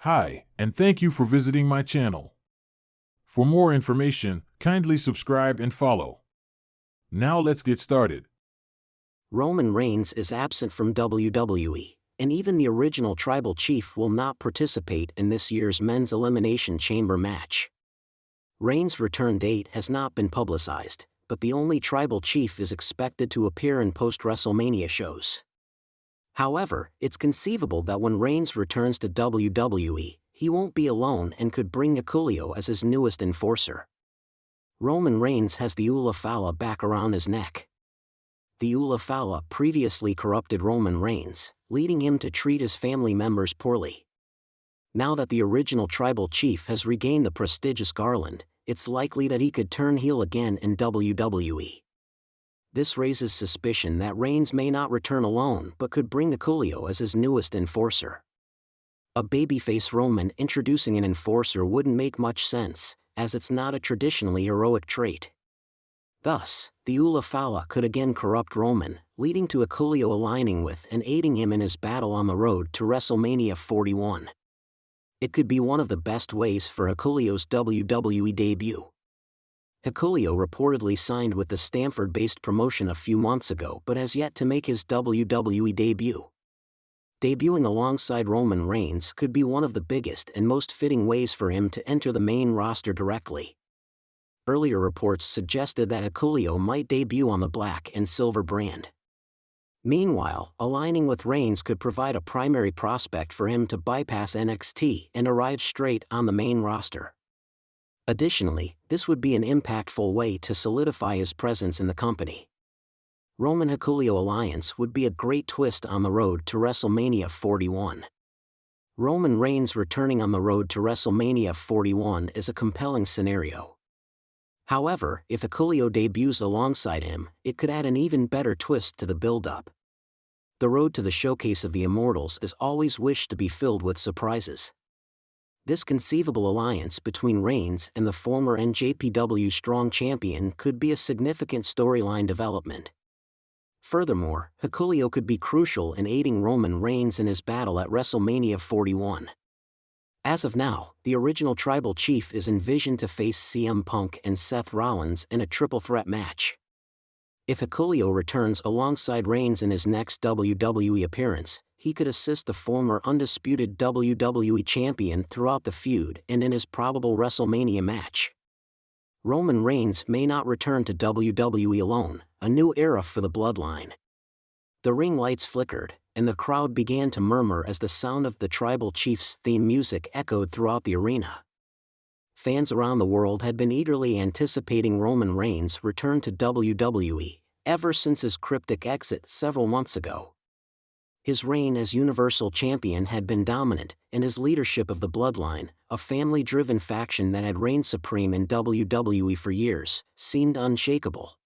Hi, and thank you for visiting my channel. For more information, kindly subscribe and follow. Now let's get started. Roman Reigns is absent from WWE, and even the original Tribal Chief will not participate in this year's Men's Elimination Chamber match. Reigns' return date has not been publicized, but the only Tribal Chief is expected to appear in post-WrestleMania shows. However, it's conceivable that when Reigns returns to WWE, he won't be alone and could bring Aquilio as his newest enforcer. Roman Reigns has the Ula Fala back around his neck. The Ula Fala previously corrupted Roman Reigns, leading him to treat his family members poorly. Now that the original Tribal Chief has regained the prestigious garland, it's likely that he could turn heel again in WWE. This raises suspicion that Reigns may not return alone but could bring Aquilio as his newest enforcer. A babyface Roman introducing an enforcer wouldn't make much sense, as it's not a traditionally heroic trait. Thus, the Ula Fala could again corrupt Roman, leading to Aquilio aligning with and aiding him in his battle on the road to WrestleMania 41. It could be one of the best ways for Aquilio's WWE debut. Aquilio reportedly signed with the Stamford-based promotion a few months ago but has yet to make his WWE debut. Debuting alongside Roman Reigns could be one of the biggest and most fitting ways for him to enter the main roster directly. Earlier reports suggested that Aquilio might debut on the black and silver brand. Meanwhile, aligning with Reigns could provide a primary prospect for him to bypass NXT and arrive straight on the main roster. Additionally, this would be an impactful way to solidify his presence in the company. Roman-Aquilio alliance would be a great twist on the road to WrestleMania 41. Roman Reigns returning on the road to WrestleMania 41 is a compelling scenario. However, if Aquilio debuts alongside him, it could add an even better twist to the build-up. The road to the Showcase of the Immortals is always wished to be filled with surprises. This conceivable alliance between Reigns and the former NJPW Strong Champion could be a significant storyline development. Furthermore, Aquilio could be crucial in aiding Roman Reigns in his battle at WrestleMania 41. As of now, the original Tribal Chief is envisioned to face CM Punk and Seth Rollins in a triple threat match. If Aquilio returns alongside Reigns in his next WWE appearance, he could assist the former undisputed WWE Champion throughout the feud and in his probable WrestleMania match. Roman Reigns may not return to WWE alone, a new era for the bloodline. The ring lights flickered, and the crowd began to murmur as the sound of the Tribal Chief's theme music echoed throughout the arena. Fans around the world had been eagerly anticipating Roman Reigns' return to WWE, ever since his cryptic exit several months ago. His reign as Universal Champion had been dominant, and his leadership of the Bloodline, a family-driven faction that had reigned supreme in WWE for years, seemed unshakable.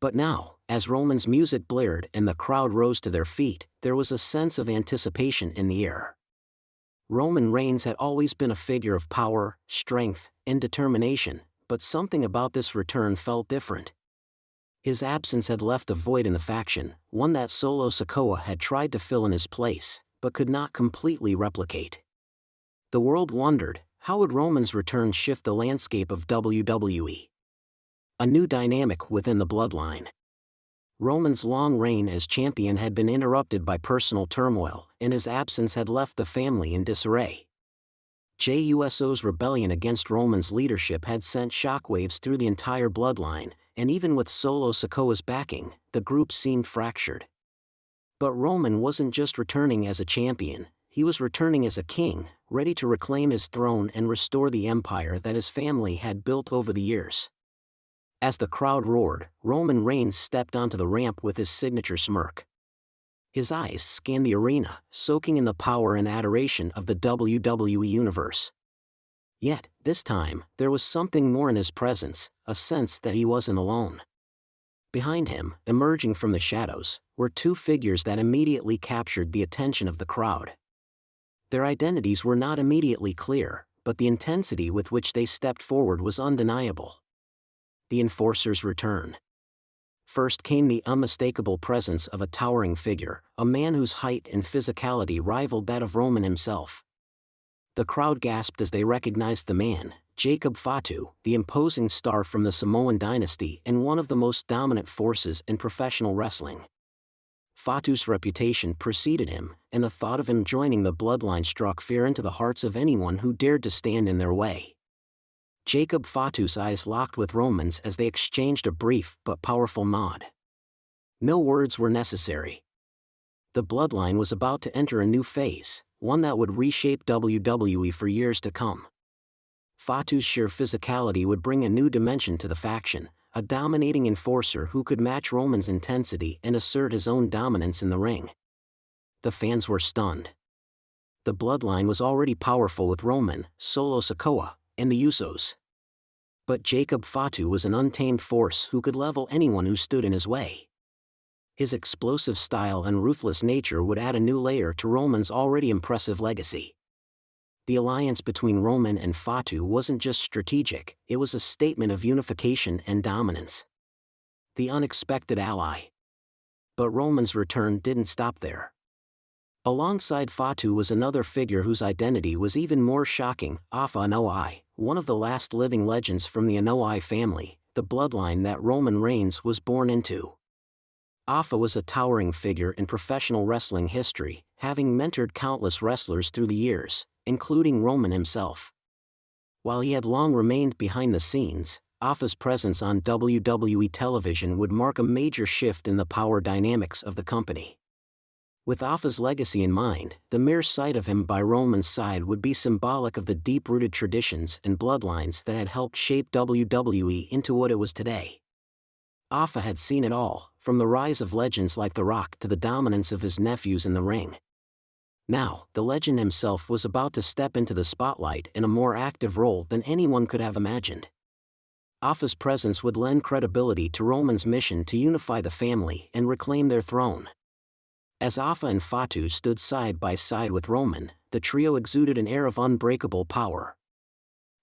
But now, as Roman's music blared and the crowd rose to their feet, there was a sense of anticipation in the air. Roman Reigns had always been a figure of power, strength, and determination, but something about this return felt different. His absence had left a void in the faction, one that Solo Sikoa had tried to fill in his place, but could not completely replicate. The world wondered, how would Roman's return shift the landscape of WWE? A new dynamic within the bloodline. Roman's long reign as champion had been interrupted by personal turmoil, and his absence had left the family in disarray. Jey Uso's rebellion against Roman's leadership had sent shockwaves through the entire bloodline, and even with Solo Sikoa's backing, the group seemed fractured. But Roman wasn't just returning as a champion, he was returning as a king, ready to reclaim his throne and restore the empire that his family had built over the years. As the crowd roared, Roman Reigns stepped onto the ramp with his signature smirk. His eyes scanned the arena, soaking in the power and adoration of the WWE Universe. Yet, this time, there was something more in his presence, a sense that he wasn't alone. Behind him, emerging from the shadows, were two figures that immediately captured the attention of the crowd. Their identities were not immediately clear, but the intensity with which they stepped forward was undeniable. The Enforcer's return. First came the unmistakable presence of a towering figure, a man whose height and physicality rivaled that of Roman himself. The crowd gasped as they recognized the man, Jacob Fatu, the imposing star from the Samoan dynasty and one of the most dominant forces in professional wrestling. Fatu's reputation preceded him, and the thought of him joining the bloodline struck fear into the hearts of anyone who dared to stand in their way. Jacob Fatu's eyes locked with Roman's as they exchanged a brief but powerful nod. No words were necessary. The bloodline was about to enter a new phase, one that would reshape WWE for years to come. Fatu's sheer physicality would bring a new dimension to the faction, a dominating enforcer who could match Roman's intensity and assert his own dominance in the ring. The fans were stunned. The bloodline was already powerful with Roman, Solo Sikoa, and the Usos. But Jacob Fatu was an untamed force who could level anyone who stood in his way. His explosive style and ruthless nature would add a new layer to Roman's already impressive legacy. The alliance between Roman and Fatu wasn't just strategic, it was a statement of unification and dominance. The unexpected ally. But Roman's return didn't stop there. Alongside Fatu was another figure whose identity was even more shocking, Alpha Anoa'i, one of the last living legends from the Anoa'i family, the bloodline that Roman Reigns was born into. Alpha was a towering figure in professional wrestling history, having mentored countless wrestlers through the years, including Roman himself. While he had long remained behind the scenes, Alpha's presence on WWE television would mark a major shift in the power dynamics of the company. With Alpha's legacy in mind, the mere sight of him by Roman's side would be symbolic of the deep-rooted traditions and bloodlines that had helped shape WWE into what it was today. Alpha had seen it all, from the rise of legends like The Rock to the dominance of his nephews in the ring. Now, the legend himself was about to step into the spotlight in a more active role than anyone could have imagined. Alpha's presence would lend credibility to Roman's mission to unify the family and reclaim their throne. As Alpha and Fatu stood side by side with Roman, the trio exuded an air of unbreakable power.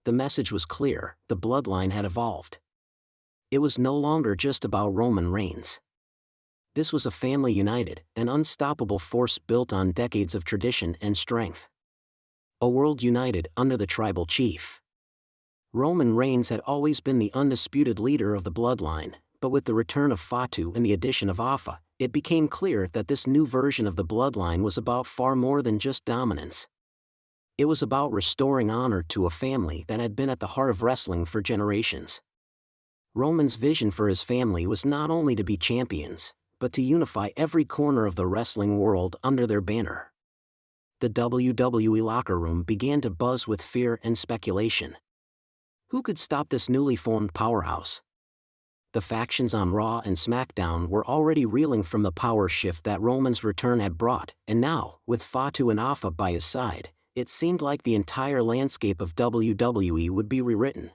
The message was clear: the bloodline had evolved. It was no longer just about Roman Reigns. This was a family united, an unstoppable force built on decades of tradition and strength. A world united under the tribal chief. Roman Reigns had always been the undisputed leader of the bloodline, but with the return of Fatu and the addition of Alpha, it became clear that this new version of the bloodline was about far more than just dominance. It was about restoring honor to a family that had been at the heart of wrestling for generations. Roman's vision for his family was not only to be champions, but to unify every corner of the wrestling world under their banner. The WWE locker room began to buzz with fear and speculation. Who could stop this newly formed powerhouse? The factions on Raw and SmackDown were already reeling from the power shift that Roman's return had brought, and now, with Fatu and Alpha by his side, it seemed like the entire landscape of WWE would be rewritten.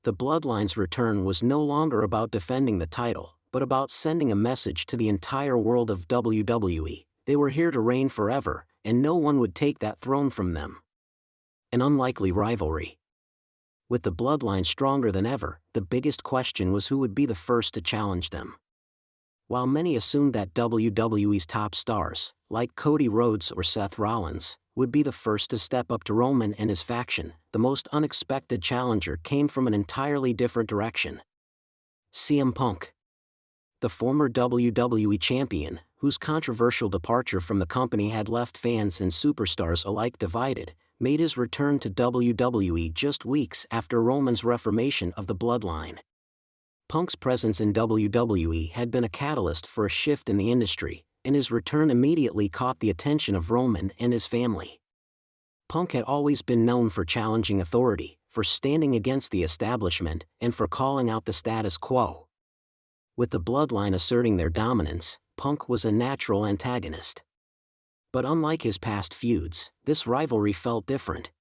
The Bloodline's return was no longer about defending the title, but about sending a message to the entire world of WWE. They were here to reign forever, and no one would take that throne from them. An unlikely rivalry. With the Bloodline stronger than ever, the biggest question was who would be the first to challenge them. While many assumed that WWE's top stars, like Cody Rhodes or Seth Rollins, would be the first to step up to Roman and his faction, the most unexpected challenger came from an entirely different direction. CM Punk. The former WWE champion, whose controversial departure from the company had left fans and superstars alike divided, made his return to WWE just weeks after Roman's reformation of the bloodline. Punk's presence in WWE had been a catalyst for a shift in the industry, and his return immediately caught the attention of Roman and his family. Punk had always been known for challenging authority, for standing against the establishment, and for calling out the status quo. With the bloodline asserting their dominance, Punk was a natural antagonist. But unlike his past feuds, this rivalry felt different.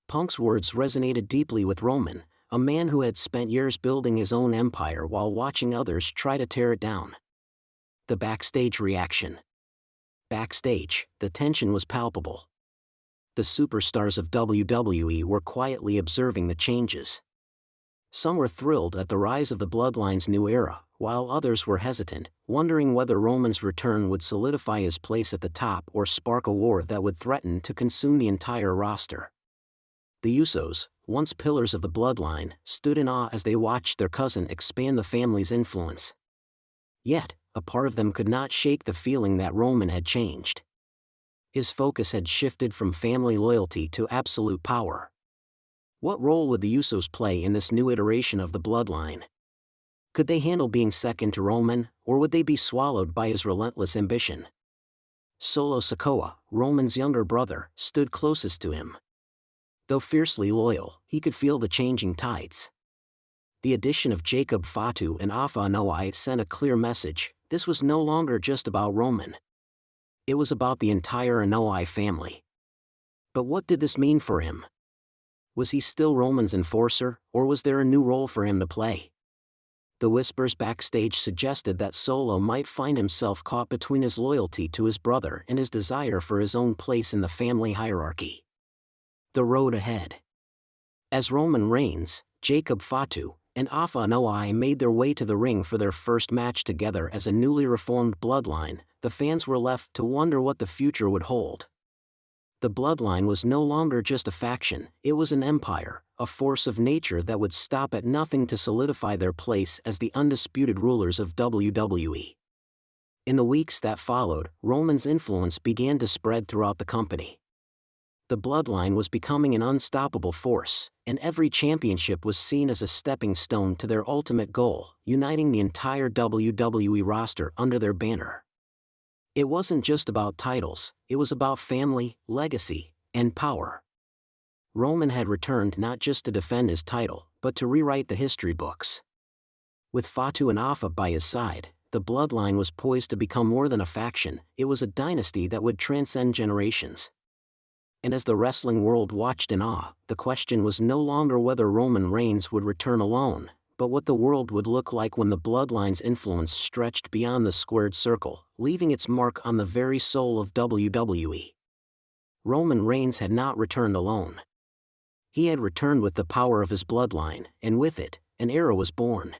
Punk's words resonated deeply with Roman, a man who had spent years building his own empire while watching others try to tear it down. The backstage reaction. Backstage, the tension was palpable. The superstars of WWE were quietly observing the changes. Some were thrilled at the rise of the Bloodline's new era, while others were hesitant, wondering whether Roman's return would solidify his place at the top or spark a war that would threaten to consume the entire roster. The Usos, once pillars of the Bloodline, stood in awe as they watched their cousin expand the family's influence. Yet, a part of them could not shake the feeling that Roman had changed. His focus had shifted from family loyalty to absolute power. What role would the Usos play in this new iteration of the Bloodline? Could they handle being second to Roman, or would they be swallowed by his relentless ambition? Solo Sikoa, Roman's younger brother, stood closest to him. Though fiercely loyal, he could feel the changing tides. The addition of Jacob Fatu and Afa Anoa'i sent a clear message: this was no longer just about Roman. It was about the entire Anoa'i family. But what did this mean for him? Was he still Roman's enforcer, or was there a new role for him to play? The whispers backstage suggested that Solo might find himself caught between his loyalty to his brother and his desire for his own place in the family hierarchy. The road ahead. As Roman Reigns, Jacob Fatu, and Afa Anoa'i made their way to the ring for their first match together as a newly reformed Bloodline, the fans were left to wonder what the future would hold. The Bloodline was no longer just a faction, it was an empire, a force of nature that would stop at nothing to solidify their place as the undisputed rulers of WWE. In the weeks that followed, Roman's influence began to spread throughout the company. The Bloodline was becoming an unstoppable force, and every championship was seen as a stepping stone to their ultimate goal, uniting the entire WWE roster under their banner. It wasn't just about titles, it was about family, legacy, and power. Roman had returned not just to defend his title, but to rewrite the history books. With Fatu and Afa by his side, the Bloodline was poised to become more than a faction, it was a dynasty that would transcend generations. And as the wrestling world watched in awe, the question was no longer whether Roman Reigns would return alone, but what the world would look like when the Bloodline's influence stretched beyond the squared circle, leaving its mark on the very soul of WWE. Roman Reigns had not returned alone. He had returned with the power of his Bloodline, and with it, an era was born.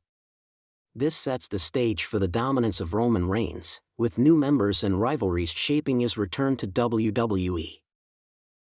This sets the stage for the dominance of Roman Reigns, with new members and rivalries shaping his return to WWE.